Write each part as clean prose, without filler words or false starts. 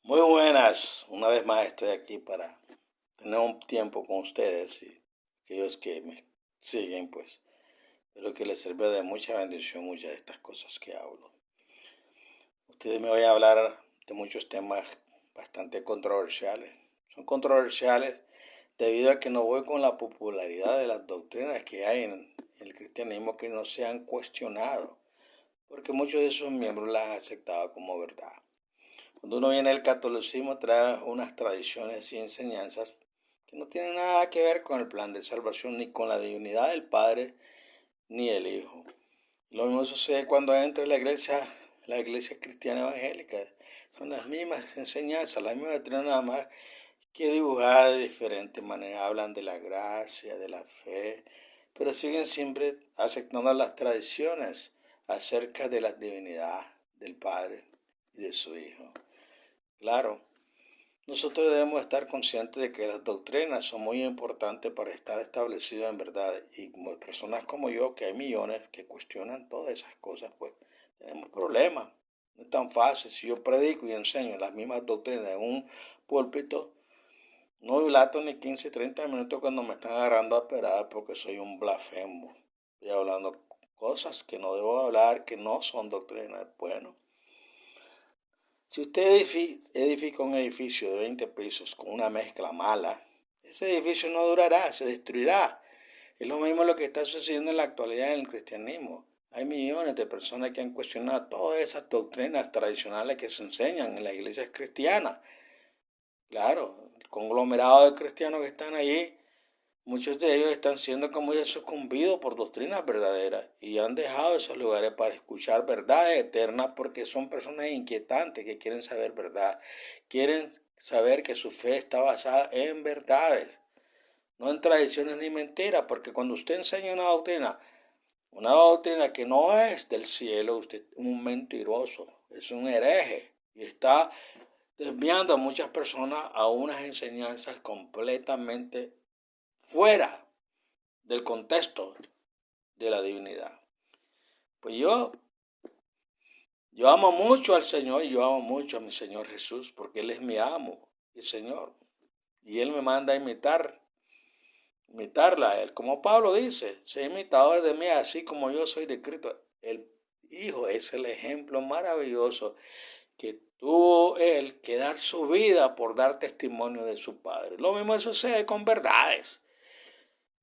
Muy buenas, una vez más estoy aquí para tener un tiempo con ustedes y aquellos que me siguen, pues espero que les sirva de mucha bendición muchas de estas cosas que hablo. Ustedes me voy a hablar de muchos temas bastante controversiales. Son controversiales debido a que no voy con la popularidad de las doctrinas que hay en el cristianismo que no se han cuestionado, porque muchos de sus miembros las han aceptado como verdad. Cuando uno viene al catolicismo trae unas tradiciones y enseñanzas que no tienen nada que ver con el plan de salvación, ni con la divinidad del Padre, ni del Hijo. Lo mismo sucede cuando entra en la iglesia cristiana evangélica. Son las mismas enseñanzas, las mismas doctrinas nada más que dibujadas de diferente manera. Hablan de la gracia, de la fe, pero siguen siempre aceptando las tradiciones acerca de la divinidad del Padre y de su Hijo. Claro, nosotros debemos estar conscientes de que las doctrinas son muy importantes para estar establecidas en verdad. Y como personas como yo, que hay millones que cuestionan todas esas cosas, pues tenemos problemas. No es tan fácil. Si yo predico y enseño las mismas doctrinas en un púlpito, no dilato ni 15, 30 minutos cuando me están agarrando a pedradas porque soy un blasfemo. Estoy hablando cosas que no debo hablar, que no son doctrinas. Bueno, si usted edifica un edificio de 20 pisos con una mezcla mala, ese edificio no durará, se destruirá. Es lo mismo lo que está sucediendo en la actualidad en el cristianismo. Hay millones de personas que han cuestionado todas esas doctrinas tradicionales que se enseñan en las iglesias cristianas. Claro, el conglomerado de cristianos que están allí, muchos de ellos están siendo como ya sucumbidos por doctrinas verdaderas y han dejado esos lugares para escuchar verdades eternas porque son personas inquietantes que quieren saber verdad, quieren saber que su fe está basada en verdades, no en tradiciones ni mentiras, porque cuando usted enseña una doctrina que no es del cielo, usted es un mentiroso, es un hereje y está desviando a muchas personas a unas enseñanzas completamente fuera del contexto de la divinidad. Pues yo amo mucho al Señor, yo amo mucho a mi Señor Jesús, porque Él es mi amo y Señor. Y Él me manda a imitarla a Él. Como Pablo dice, sé imitador de mí, así como yo soy de Cristo. El Hijo es el ejemplo maravilloso que tuvo Él que dar su vida por dar testimonio de su Padre. Lo mismo sucede con verdades.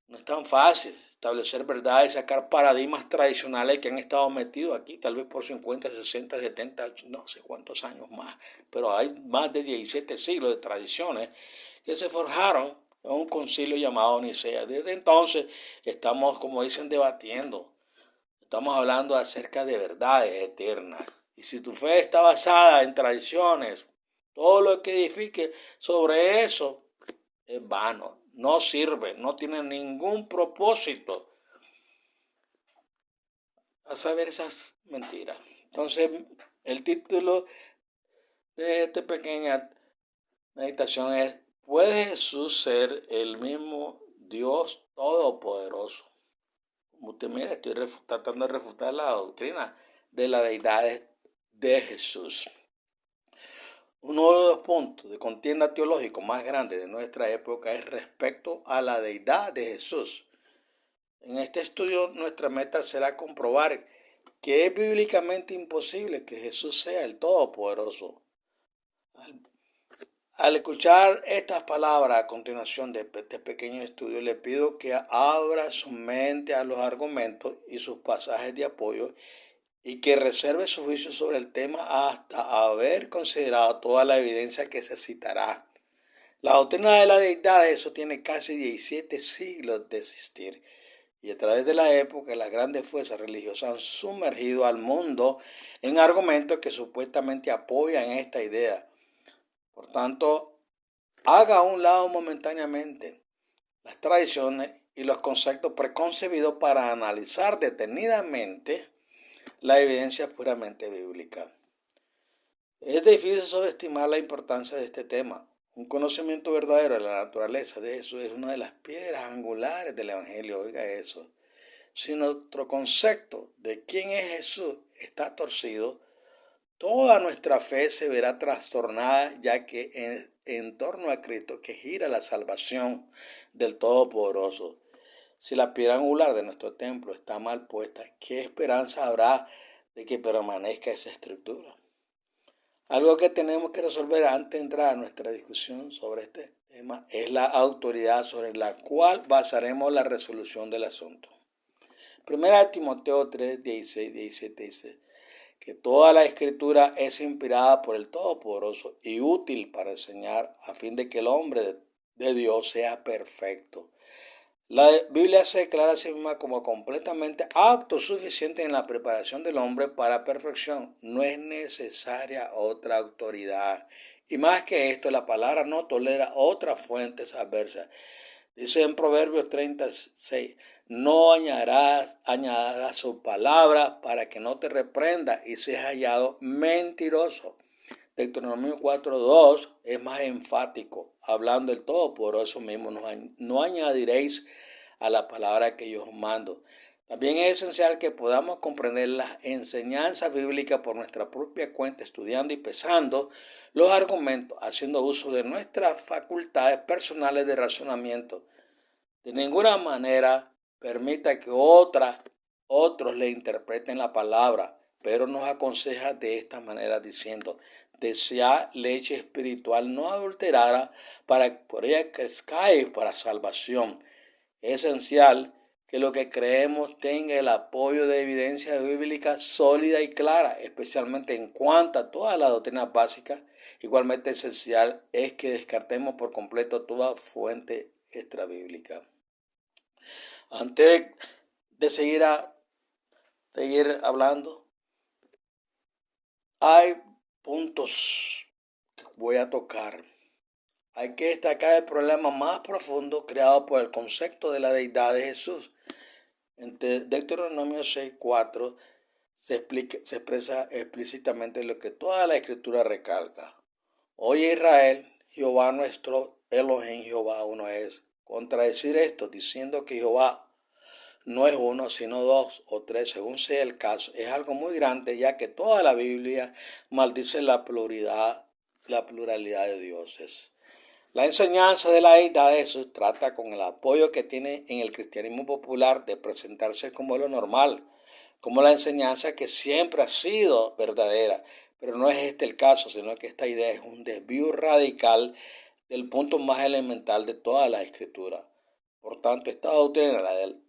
No es tan fácil establecer verdades, sacar paradigmas tradicionales que han estado metidos aquí, tal vez por 50, 60, 70, no sé cuántos años más, pero hay más de 17 siglos de tradiciones que se forjaron en un concilio llamado Nicea. Desde entonces estamos, como dicen, debatiendo, estamos hablando acerca de verdades eternas. Y si tu fe está basada en tradiciones, todo lo que edifique sobre eso es vano, no sirve, no tiene ningún propósito a saber esas mentiras. Entonces, el título de esta pequeña meditación es: ¿puede Jesús ser el mismo Dios todopoderoso? Como usted mira, estoy tratando de refutar la doctrina de la deidad de Jesús. Uno de los puntos de contienda teológico más grandes de nuestra época es respecto a la deidad de Jesús. En este estudio nuestra meta será comprobar que es bíblicamente imposible que Jesús sea el Todopoderoso. Al escuchar estas palabras a continuación de este pequeño estudio, le pido que abra su mente a los argumentos y sus pasajes de apoyo y que reserve su juicio sobre el tema hasta haber considerado toda la evidencia que se citará. La doctrina de la deidad, eso tiene casi 17 siglos de existir. Y a través de la época, las grandes fuerzas religiosas han sumergido al mundo en argumentos que supuestamente apoyan esta idea. Por tanto, haga a un lado momentáneamente las tradiciones y los conceptos preconcebidos para analizar detenidamente la evidencia puramente bíblica. Es difícil sobreestimar la importancia de este tema. Un conocimiento verdadero de la naturaleza de Jesús es una de las piedras angulares del Evangelio. Oiga eso. Si nuestro concepto de quién es Jesús está torcido, toda nuestra fe se verá trastornada, ya que en torno a Cristo que gira la salvación del Todopoderoso. Si la piedra angular de nuestro templo está mal puesta, ¿qué esperanza habrá de que permanezca esa estructura? Algo que tenemos que resolver antes de entrar a nuestra discusión sobre este tema es la autoridad sobre la cual basaremos la resolución del asunto. Primera de Timoteo 3, 16, 17 dice que toda la escritura es inspirada por el Todopoderoso y útil para enseñar a fin de que el hombre de Dios sea perfecto. La Biblia se declara a sí misma como completamente autosuficiente en la preparación del hombre para perfección. No es necesaria otra autoridad. Y más que esto, la palabra no tolera otras fuentes adversas. Dice en Proverbios 36, no añadirás a su palabra para que no te reprenda y seas hallado mentiroso. Deuteronomio 4:2 es más enfático, hablando del Todopoderoso mismo, no añadiréis a la palabra que yo os mando. También es esencial que podamos comprender las enseñanzas bíblicas por nuestra propia cuenta, estudiando y pesando los argumentos, haciendo uso de nuestras facultades personales de razonamiento. De ninguna manera permita que otros le interpreten la palabra, pero nos aconseja de esta manera diciendo: desea leche espiritual no adulterada para que por ella crezcáis para salvación. Es esencial que lo que creemos tenga el apoyo de evidencia bíblica sólida y clara, especialmente en cuanto a todas las doctrinas básicas. Igualmente esencial es que descartemos por completo toda fuente extrabíblica. Antes de seguir hablando, hay puntos que voy a tocar. Hay que destacar el problema más profundo creado por el concepto de la deidad de Jesús. En Deuteronomio 6:4 se expresa explícitamente lo que toda la escritura recalca. Oye Israel, Jehová nuestro Elohim, Jehová uno es. Contradecir esto diciendo que Jehová no es uno, sino dos o tres, según sea el caso, es algo muy grande, ya que toda la Biblia maldice la pluralidad de dioses. La enseñanza de la deidad de Jesús trata con el apoyo que tiene en el cristianismo popular de presentarse como lo normal, como la enseñanza que siempre ha sido verdadera. Pero no es este el caso, sino que esta idea es un desvío radical del punto más elemental de toda la escritura. Por tanto, esta doctrina,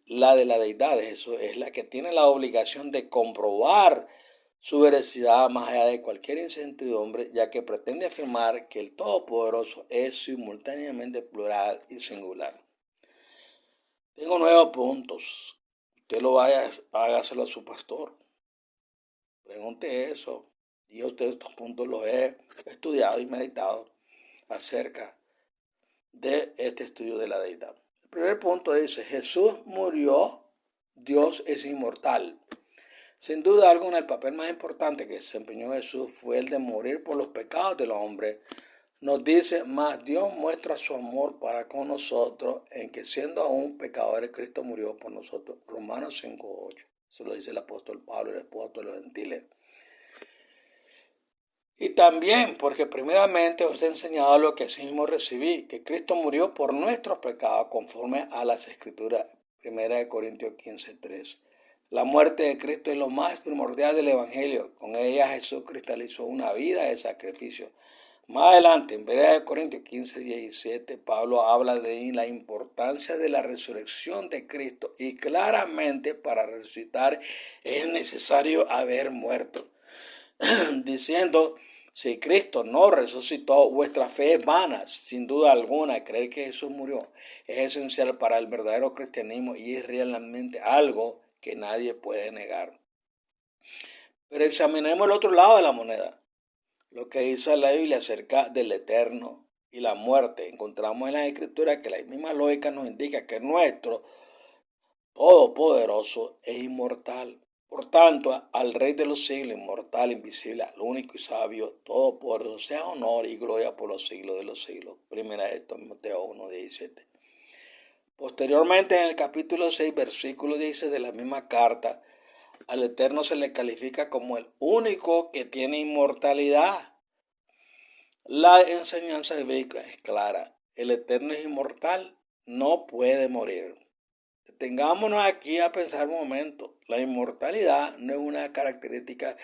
la de la deidad de Jesús, es la que tiene la obligación de comprobar su veracidad más allá de cualquier incertidumbre, ya que pretende afirmar que el Todopoderoso es simultáneamente plural y singular. Tengo 9 puntos. Usted hágaselo a su pastor. Pregunte eso. Y yo estos puntos los he estudiado y meditado acerca de este estudio de la deidad. El primer punto dice: Jesús murió, Dios es inmortal. Sin duda alguna, el papel más importante que desempeñó Jesús fue el de morir por los pecados del hombre. Nos dice: mas Dios muestra su amor para con nosotros en que siendo aún pecadores, Cristo murió por nosotros. Romanos 5:8. Eso lo dice el apóstol Pablo, el apóstol de los gentiles. Y también porque primeramente os he enseñado lo que así mismo recibí, que Cristo murió por nuestros pecados conforme a las Escrituras. 1 Corintios 15:3. La muerte de Cristo es lo más primordial del Evangelio. Con ella Jesús cristalizó una vida de sacrificio. Más adelante, en 1 Corintios 15:17, Pablo habla de la importancia de la resurrección de Cristo y claramente para resucitar es necesario haber muerto. Diciendo: si Cristo no resucitó, vuestra fe es vana. Sin duda alguna, creer que Jesús murió es esencial para el verdadero cristianismo y es realmente algo que nadie puede negar. Pero examinemos el otro lado de la moneda. Lo que dice la Biblia acerca del eterno y la muerte. Encontramos en las Escrituras que la misma lógica nos indica que nuestro Todopoderoso es inmortal. Por tanto, al Rey de los siglos, inmortal, invisible, al único y sabio, todopoderoso, sea honor y gloria por los siglos de los siglos. Primera de Timoteo 1:17. Posteriormente, en el capítulo 6, versículo 10 de la misma carta, Al Eterno se le califica como el único que tiene inmortalidad. La enseñanza bíblica es clara. El Eterno es inmortal, no puede morir. Detengámonos aquí a pensar un momento. La inmortalidad no es una característica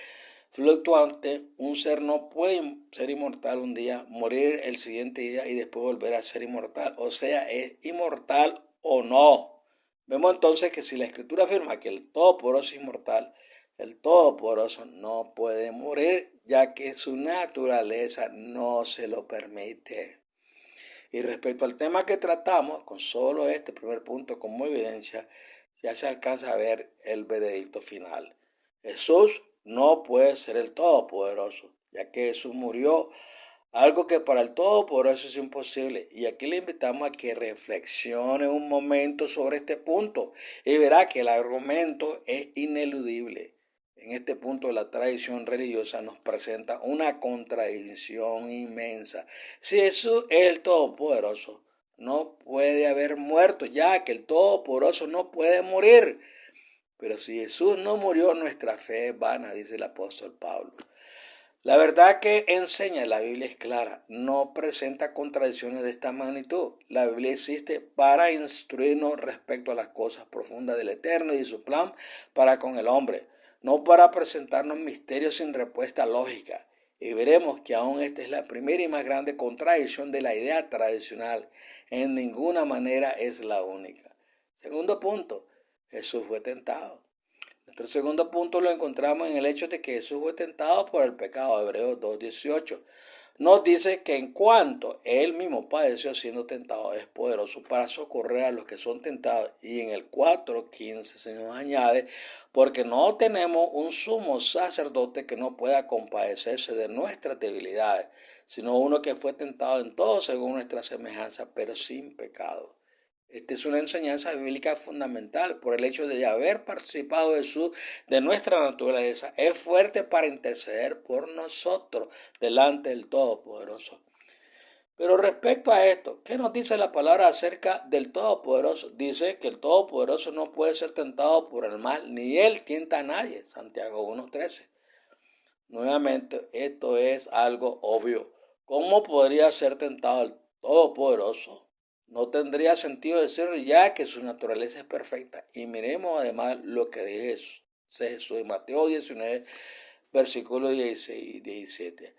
fluctuante. Un ser no puede ser inmortal un día, morir el siguiente día y después volver a ser inmortal. O sea, es inmortal o no. Vemos entonces que si la Escritura afirma que el Todopoderoso es inmortal, el Todopoderoso no puede morir, ya que su naturaleza no se lo permite. Y respecto al tema que tratamos, con solo este primer punto como evidencia, ya se alcanza a ver el veredicto final. Jesús no puede ser el Todopoderoso, ya que Jesús murió, algo que para el Todopoderoso es imposible. Y aquí le invitamos a que reflexione un momento sobre este punto y verá que el argumento es ineludible. En este punto la tradición religiosa nos presenta una contradicción inmensa. Si Jesús es el Todopoderoso, no puede haber muerto, ya que el Todopoderoso no puede morir. Pero si Jesús no murió, nuestra fe es vana, dice el apóstol Pablo. La verdad que enseña la Biblia es clara, no presenta contradicciones de esta magnitud. La Biblia existe para instruirnos respecto a las cosas profundas del Eterno y su plan para con el hombre, no para presentarnos misterios sin respuesta lógica. Y veremos que aún esta es la primera y más grande contradicción de la idea tradicional. En ninguna manera es la única. Segundo punto, Jesús fue tentado. Nuestro segundo punto lo encontramos en el hecho de que Jesús fue tentado por el pecado. Hebreos 2:18 nos dice que en cuanto Él mismo padeció siendo tentado, es poderoso para socorrer a los que son tentados. Y en el 4:15 se nos añade, porque no tenemos un sumo sacerdote que no pueda compadecerse de nuestras debilidades, sino uno que fue tentado en todo según nuestra semejanza, pero sin pecado. Esta es una enseñanza bíblica fundamental por el hecho de haber participado Jesús de nuestra naturaleza. Es fuerte para interceder por nosotros delante del Todopoderoso. Pero respecto a esto, ¿qué nos dice la palabra acerca del Todopoderoso? Dice que el Todopoderoso no puede ser tentado por el mal, ni él tienta a nadie. Santiago 1:13. Nuevamente, esto es algo obvio. ¿Cómo podría ser tentado el Todopoderoso? No tendría sentido decirlo ya que su naturaleza es perfecta. Y miremos además lo que dice Jesús en Mateo 19, versículos 16 y 17.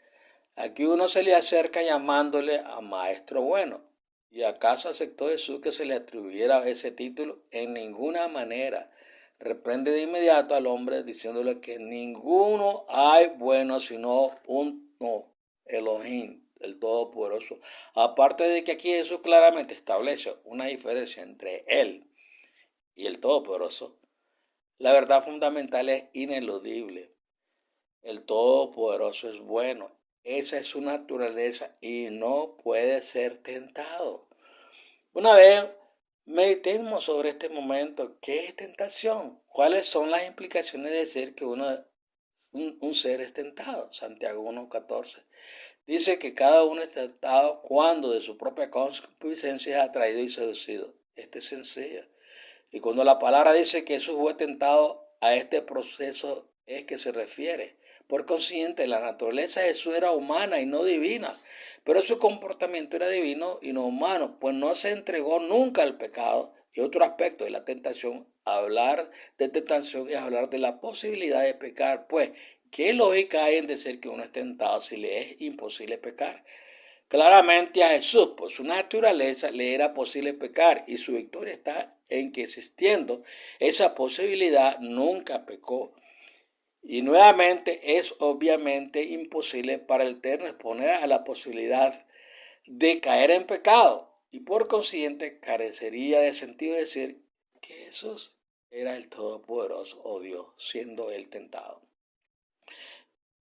Aquí uno se le acerca llamándole a maestro bueno. ¿Y acaso aceptó Jesús que se le atribuyera ese título? En ninguna manera. Reprende de inmediato al hombre diciéndole que ninguno hay bueno sino uno, Elohim, el Todopoderoso. Aparte de que aquí Jesús claramente establece una diferencia entre él y el Todopoderoso, la verdad fundamental es ineludible. El Todopoderoso es bueno. Esa es su naturaleza y no puede ser tentado. Una vez meditemos sobre este momento. ¿Qué es tentación? ¿Cuáles son las implicaciones de decir que un ser es tentado? Santiago 1:14. Dice que cada uno es tentado cuando de su propia concupiscencia es atraído y seducido. Esto es sencillo. Y cuando la palabra dice que Jesús fue tentado, a este proceso es que se refiere. Por consiguiente, la naturaleza de Jesús era humana y no divina, pero su comportamiento era divino y no humano, pues no se entregó nunca al pecado. Y otro aspecto de la tentación, hablar de tentación es hablar de la posibilidad de pecar, pues ¿qué lógica hay en decir que uno es tentado si le es imposible pecar? Claramente a Jesús, por su naturaleza, le era posible pecar y su victoria está en que existiendo esa posibilidad nunca pecó. Y nuevamente es obviamente imposible para el Eterno exponer a la posibilidad de caer en pecado y por consiguiente carecería de sentido decir que Jesús era el Todopoderoso o Dios, siendo él tentado.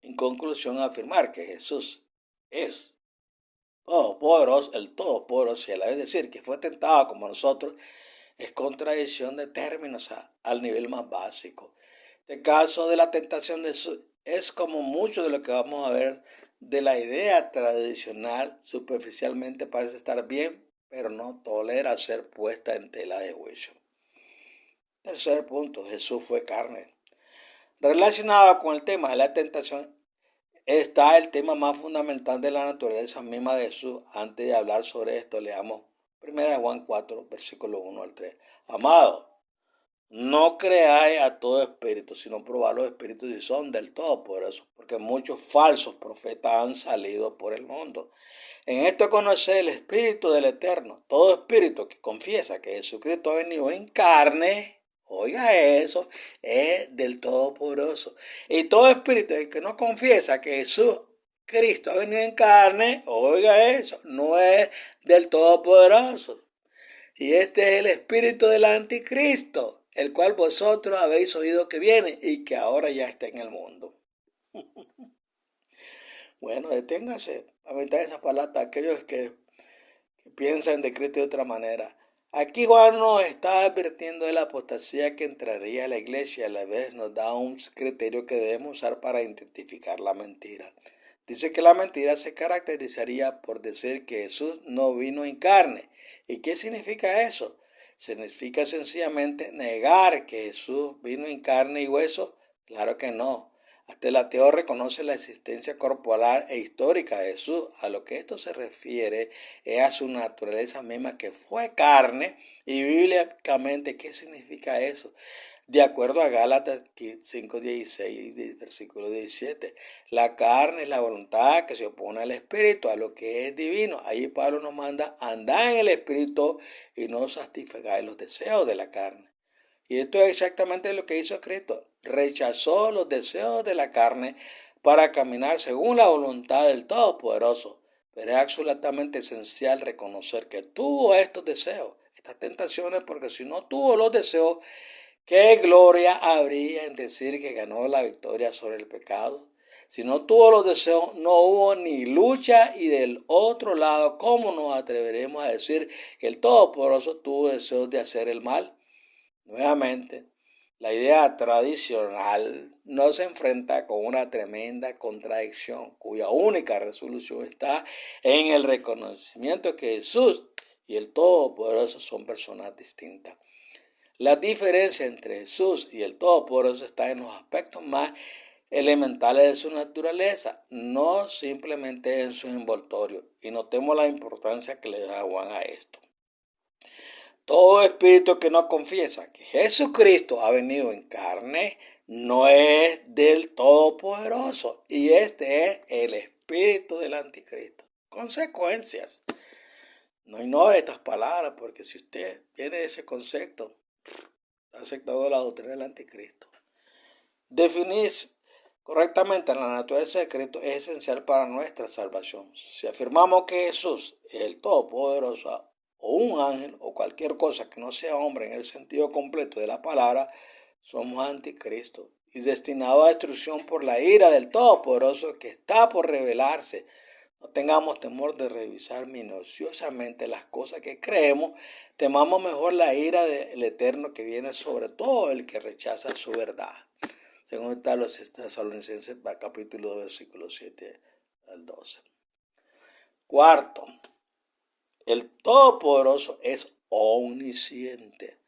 En conclusión, afirmar que Jesús es todopoderoso, el todopoderoso, y a la vez decir que fue tentado como nosotros, es contradicción de términos al nivel más básico. El caso de la tentación de Jesús es como mucho de lo que vamos a ver de la idea tradicional, superficialmente parece estar bien, pero no tolera ser puesta en tela de juicio. Tercer punto, Jesús fue carne. Relacionado con el tema de la tentación está el tema más fundamental de la naturaleza misma de Jesús. Antes de hablar sobre esto, leamos 1 Juan 4, versículo 1 al 3. Amado, no creáis a todo espíritu, sino probad los espíritus si son del todo poderosos, porque muchos falsos profetas han salido por el mundo. En esto conoce el Espíritu del Eterno. Todo espíritu que confiesa que Jesucristo ha venido en carne, oiga eso, es del Todopoderoso. Y todo espíritu que no confiesa que Cristo ha venido en carne, oiga eso, no es del Todopoderoso. Y este es el espíritu del anticristo, el cual vosotros habéis oído que viene y que ahora ya está en el mundo. Bueno, deténgase a meter esa palabra a aquellos que piensan de Cristo de otra manera. Aquí Juan nos está advirtiendo de la apostasía que entraría a la iglesia y a la vez nos da un criterio que debemos usar para identificar la mentira. Dice que la mentira se caracterizaría por decir que Jesús no vino en carne. ¿Y qué significa eso? ¿Significa sencillamente negar que Jesús vino en carne y hueso? Claro que no. Hasta el ateo reconoce la existencia corporal e histórica de Jesús. A lo que esto se refiere es a su naturaleza misma que fue carne. Y bíblicamente, ¿qué significa eso? De acuerdo a Gálatas 5:16, versículo 17, la carne es la voluntad que se opone al espíritu, a lo que es divino. Ahí Pablo nos manda andar en el espíritu y no satisfagáis los deseos de la carne. Y esto es exactamente lo que hizo Cristo. Rechazó los deseos de la carne para caminar según la voluntad del Todopoderoso. Pero es absolutamente esencial reconocer que tuvo estos deseos, estas tentaciones, porque si no tuvo los deseos, ¿qué gloria habría en decir que ganó la victoria sobre el pecado? Si no tuvo los deseos, no hubo ni lucha, y del otro lado, ¿cómo nos atreveremos a decir que el Todopoderoso tuvo deseos de hacer el mal? Nuevamente, la idea tradicional nos enfrenta con una tremenda contradicción, cuya única resolución está en el reconocimiento que Jesús y el Todopoderoso son personas distintas. La diferencia entre Jesús y el Todopoderoso está en los aspectos más elementales de su naturaleza, no simplemente en su envoltorio. Y notemos la importancia que le da Juan a esto. Todo espíritu que no confiesa que Jesucristo ha venido en carne no es del Todopoderoso. Y este es el espíritu del anticristo. Consecuencias. No ignore estas palabras, porque si usted tiene ese concepto, está aceptando la doctrina del anticristo. Definir correctamente la naturaleza de Cristo es esencial para nuestra salvación. Si afirmamos que Jesús es el Todopoderoso, o un ángel, o cualquier cosa que no sea hombre en el sentido completo de la palabra, somos anticristo y destinados a destrucción por la ira del Todopoderoso que está por revelarse. No tengamos temor de revisar minuciosamente las cosas que creemos. Temamos mejor la ira del Eterno que viene sobre todo el que rechaza su verdad. Según está los Tesalonicenses, capítulo 2, versículo 7 al 12. Cuarto, el Todopoderoso es omnisciente.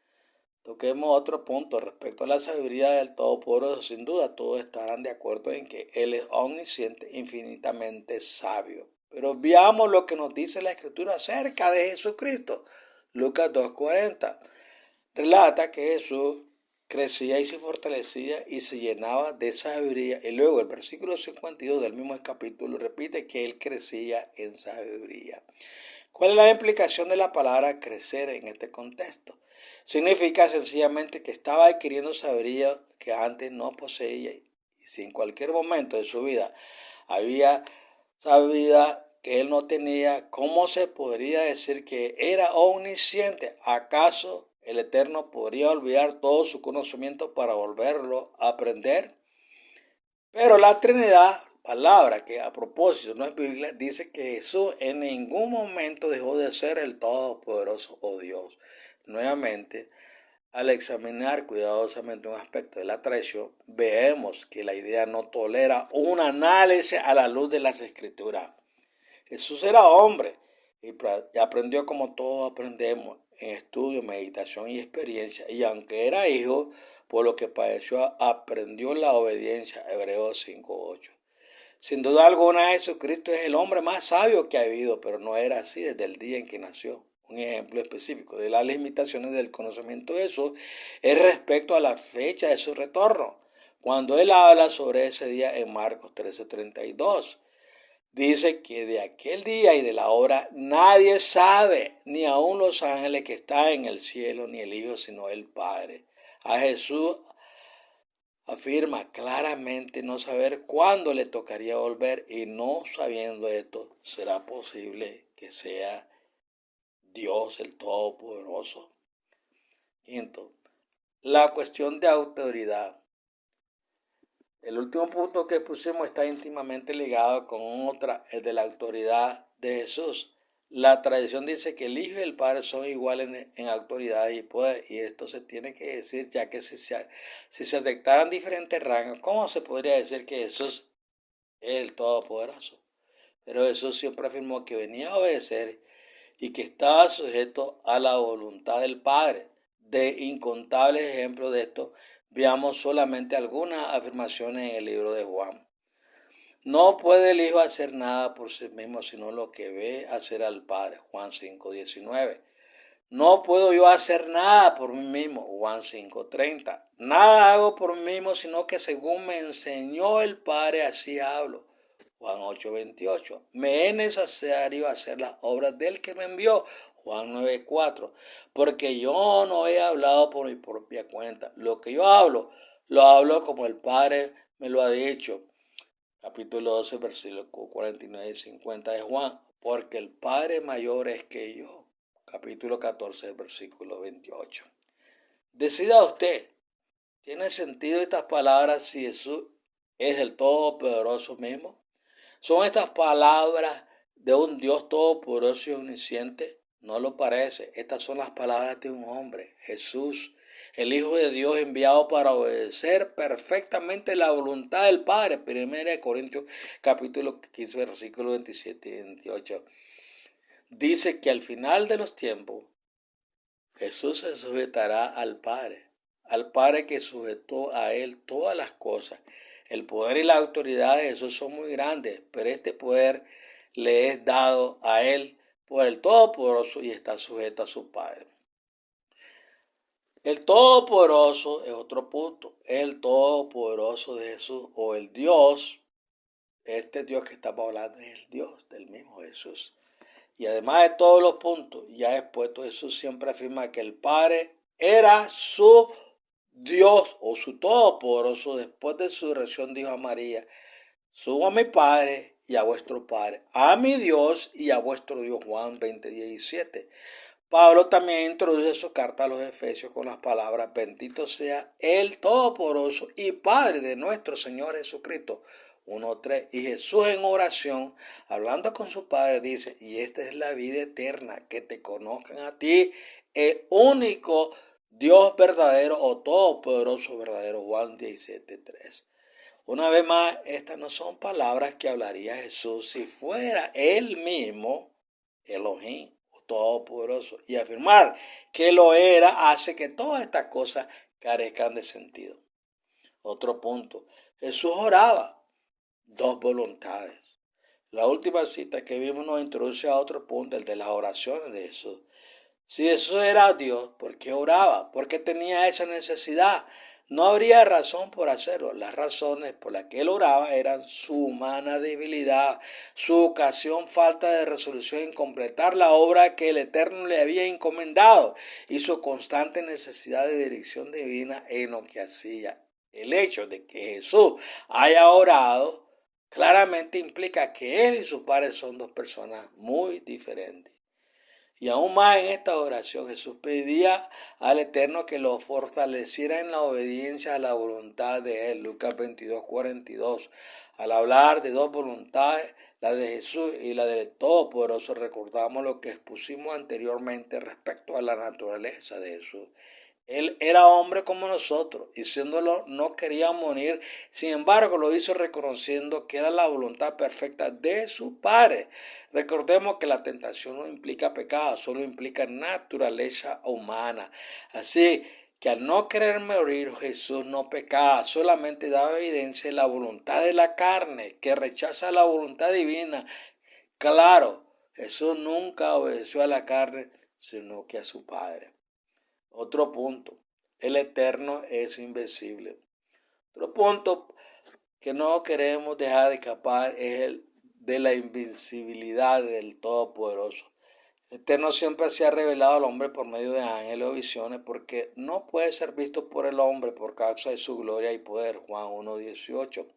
Toquemos otro punto respecto a la sabiduría del Todopoderoso. Sin duda todos estarán de acuerdo en que Él es omnisciente, infinitamente sabio. Pero veamos lo que nos dice la Escritura acerca de Jesucristo. Lucas 2:40 relata que Jesús crecía y se fortalecía y se llenaba de sabiduría. Y luego el versículo 52 del mismo capítulo repite que Él crecía en sabiduría. ¿Cuál es la implicación de la palabra crecer en este contexto? Significa sencillamente que estaba adquiriendo sabiduría que antes no poseía, y si en cualquier momento de su vida había sabiduría que él no tenía, ¿cómo se podría decir que era omnisciente? ¿Acaso el Eterno podría olvidar todo su conocimiento para volverlo a aprender? Pero la Trinidad, palabra que a propósito no es Biblia, dice que Jesús en ningún momento dejó de ser el Todopoderoso o Dios. Nuevamente, al examinar cuidadosamente un aspecto de la tradición, vemos que la idea no tolera un análisis a la luz de las Escrituras. Jesús era hombre y aprendió como todos aprendemos, en estudio, meditación y experiencia. Y aunque era hijo, por lo que padeció, aprendió la obediencia. Hebreos 5:8. Sin duda alguna, Jesucristo es el hombre más sabio que ha habido, pero no era así desde el día en que nació. Un ejemplo específico de las limitaciones del conocimiento de Jesús es respecto a la fecha de su retorno, cuando él habla sobre ese día en Marcos 13:32. Dice que de aquel día y de la hora nadie sabe, ni aun los ángeles que están en el cielo, ni el Hijo, sino el Padre. A Jesús afirma claramente no saber cuándo le tocaría volver, y no sabiendo esto, será posible que sea Dios el Todopoderoso. Quinto, la cuestión de autoridad. El último punto que pusimos está íntimamente ligado con otra, el de la autoridad de Jesús. La tradición dice que el Hijo y el Padre son iguales en autoridad y poder, y esto se tiene que decir, ya que si se detectaran diferentes rangos, ¿cómo se podría decir que Jesús es el Todopoderoso? Pero Jesús siempre afirmó que venía a obedecer y que estaba sujeto a la voluntad del Padre. De incontables ejemplos de esto, veamos solamente algunas afirmaciones en el libro de Juan. No puede el Hijo hacer nada por sí mismo, sino lo que ve hacer al Padre. Juan 5:19. No puedo yo hacer nada por mí mismo. Juan 5:30. Nada hago por mí mismo, sino que según me enseñó el Padre, así hablo. Juan 8:28. Me es necesario hacer las obras del que me envió. Juan 9:4. Porque yo no he hablado por mi propia cuenta. Lo que yo hablo, lo hablo como el Padre me lo ha dicho. Capítulo 12, versículos 49 y 50 de Juan. Porque el Padre mayor es que yo. Capítulo 14, versículo 28. Decida usted. ¿Tiene sentido estas palabras si Jesús es el Todopoderoso mismo? ¿Son estas palabras de un Dios todopoderoso y omnisciente? No lo parece. Estas son las palabras de un hombre, Jesús, el Hijo de Dios enviado para obedecer perfectamente la voluntad del Padre. 1 Corintios capítulo 15, versículos 27 y 28. Dice que al final de los tiempos, Jesús se sujetará al Padre que sujetó a él todas las cosas. El poder y la autoridad de Jesús son muy grandes, pero este poder le es dado a él por el Todopoderoso y está sujeto a su Padre. El Todopoderoso es otro punto. El Todopoderoso de Jesús, o el Dios, este Dios que estamos hablando es el Dios del mismo Jesús. Y además de todos los puntos ya expuestos, Jesús siempre afirma que el Padre era su Dios o su Todopoderoso. Después de su resurrección dijo a María: subo a mi Padre y a vuestro Padre, a mi Dios y a vuestro Dios. Juan 20:17. Pablo también introduce su carta a los Efesios con las palabras: bendito sea el Todopoderoso y Padre de nuestro Señor Jesucristo. 1:3. Y Jesús en oración, hablando con su Padre, dice: y esta es la vida eterna, que te conozcan a ti, el único Dios verdadero o todopoderoso verdadero. Juan 17:3. Una vez más, estas no son palabras que hablaría Jesús si fuera él mismo Elohim, todopoderoso, y afirmar que lo era hace que todas estas cosas carezcan de sentido. Otro punto: Jesús oraba dos voluntades. La última cita que vimos nos introduce a otro punto, el de las oraciones de Jesús. Si Jesús era Dios, ¿por qué oraba? ¿Por qué tenía esa necesidad? No habría razón por hacerlo. Las razones por las que él oraba eran su humana debilidad, su ocasión falta de resolución en completar la obra que el Eterno le había encomendado y su constante necesidad de dirección divina en lo que hacía. El hecho de que Jesús haya orado claramente implica que él y su Padre son dos personas muy diferentes. Y aún más en esta oración, Jesús pedía al Eterno que lo fortaleciera en la obediencia a la voluntad de Él. Lucas 22:42. Al hablar de dos voluntades, la de Jesús y la del Todopoderoso, recordamos lo que expusimos anteriormente respecto a la naturaleza de Jesús. Él era hombre como nosotros y siéndolo no quería morir. Sin embargo, lo hizo reconociendo que era la voluntad perfecta de su Padre. Recordemos que la tentación no implica pecado, solo implica naturaleza humana. Así que al no querer morir Jesús no pecaba, solamente daba evidencia de la voluntad de la carne, que rechaza la voluntad divina. Claro, Jesús nunca obedeció a la carne, sino que a su Padre. Otro punto, el Eterno es invencible. Otro punto que no queremos dejar de escapar es el de la invencibilidad del Todopoderoso. El Eterno siempre se ha revelado al hombre por medio de ángeles o visiones, porque no puede ser visto por el hombre por causa de su gloria y poder. Juan 1:18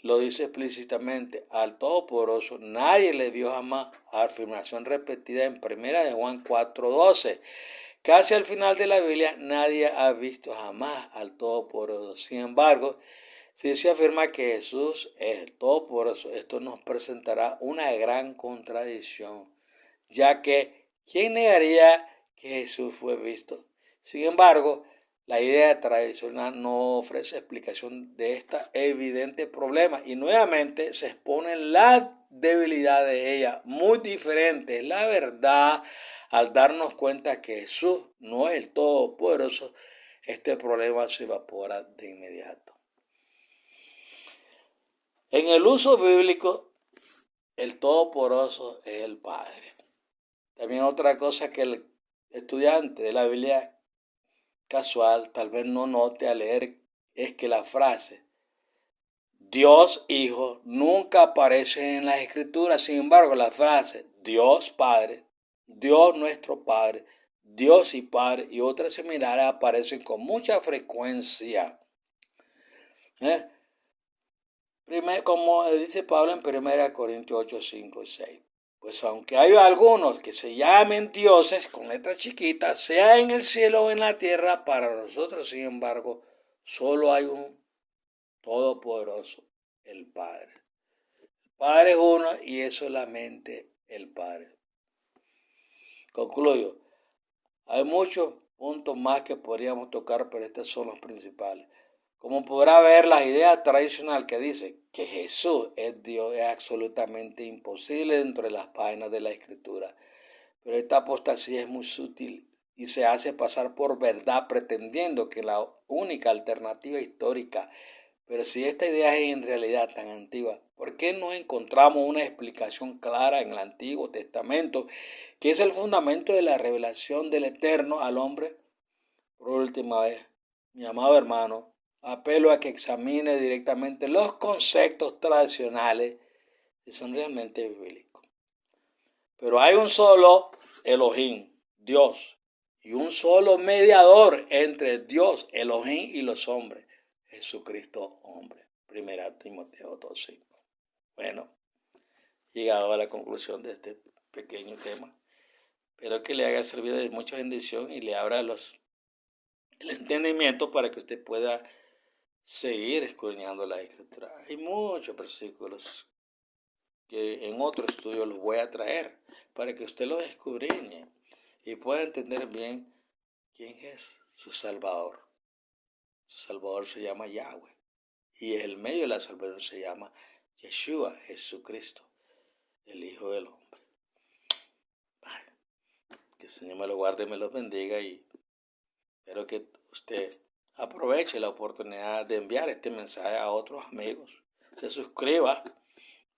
lo dice explícitamente: al Todopoderoso nadie le vio jamás. Afirmación repetida en 1 de Juan 4:12. Casi al final de la Biblia nadie ha visto jamás al Todopoderoso. Sin embargo, si se afirma que Jesús es el Todopoderoso, esto nos presentará una gran contradicción, ya que ¿quién negaría que Jesús fue visto? Sin embargo, la idea tradicional no ofrece explicación de este evidente problema y nuevamente se expone la debilidad de ella, muy diferente. La verdad, al darnos cuenta que Jesús no es el Todopoderoso, este problema se evapora de inmediato. En el uso bíblico, el Todopoderoso es el Padre. También otra cosa que el estudiante de la Biblia casual tal vez no note al leer es que la frase Dios Hijo nunca aparece en las Escrituras. Sin embargo, la frase Dios Padre, Dios nuestro Padre, Dios y Padre y otras similares aparecen con mucha frecuencia. Como dice Pablo en 1 Corintios 8, 5 y 6. Pues aunque hay algunos que se llamen dioses con letras chiquitas, sea en el cielo o en la tierra, para nosotros, sin embargo, solo hay un Todopoderoso, el Padre. El Padre es uno y es solamente el Padre. Concluyo. Hay muchos puntos más que podríamos tocar, pero estos son los principales. Como podrá ver, la idea tradicional que dice que Jesús es Dios es absolutamente imposible dentro de las páginas de la Escritura. Pero esta apostasía es muy sutil y se hace pasar por verdad pretendiendo que la única alternativa histórica. Pero si esta idea es en realidad tan antigua, ¿por qué no encontramos una explicación clara en el Antiguo Testamento, que es el fundamento de la revelación del Eterno al hombre? Por última vez, mi amado hermano, apelo a que examine directamente los conceptos tradicionales que son realmente bíblicos. Pero hay un solo Elohim, Dios, y un solo mediador entre Dios, Elohim y los hombres, Jesucristo hombre. 1 Timoteo 2:5. Bueno, llegado a la conclusión de este pequeño tema, espero que le haga servir de mucha bendición y le abra el entendimiento para que usted pueda seguir escudriñando la Escritura. Hay muchos versículos que en otro estudio los voy a traer para que usted los escudriñe y pueda entender bien quién es su Salvador. Su Salvador se llama Yahweh y el medio de la salvación se llama Yeshua, Jesucristo, el Hijo del Hombre. Que el Señor me lo guarde y me lo bendiga y espero que usted aproveche la oportunidad de enviar este mensaje a otros amigos. Se suscriba,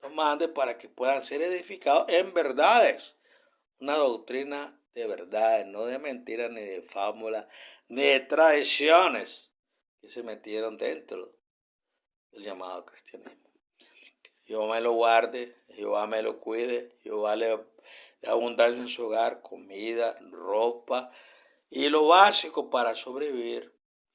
lo mande para que puedan ser edificados en verdades. Una doctrina de verdades, no de mentiras, ni de fábulas, ni de tradiciones que se metieron dentro del llamado cristianismo. Jehová me lo guarde, Jehová me lo cuide, Jehová le dé abundancia en su hogar, comida, ropa y lo básico para sobrevivir.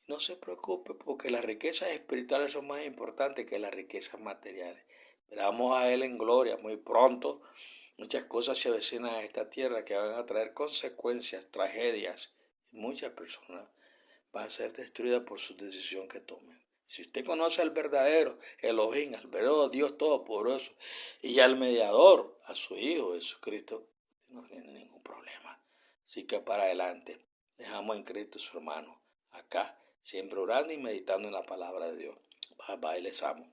No se preocupe porque las riquezas espirituales son más importantes que las riquezas materiales. Veramos a Él en gloria muy pronto. Muchas cosas se avecinan a esta tierra que van a traer consecuencias, tragedias. Y muchas personas van a ser destruidas por su decisión que tomen. Si usted conoce al verdadero Elohim, al verdadero Dios Todopoderoso y al mediador, a su Hijo Jesucristo, no tiene ningún problema. Así que para adelante, dejamos en Cristo su hermano, acá, siempre orando y meditando en la palabra de Dios. Bye bye, les amo.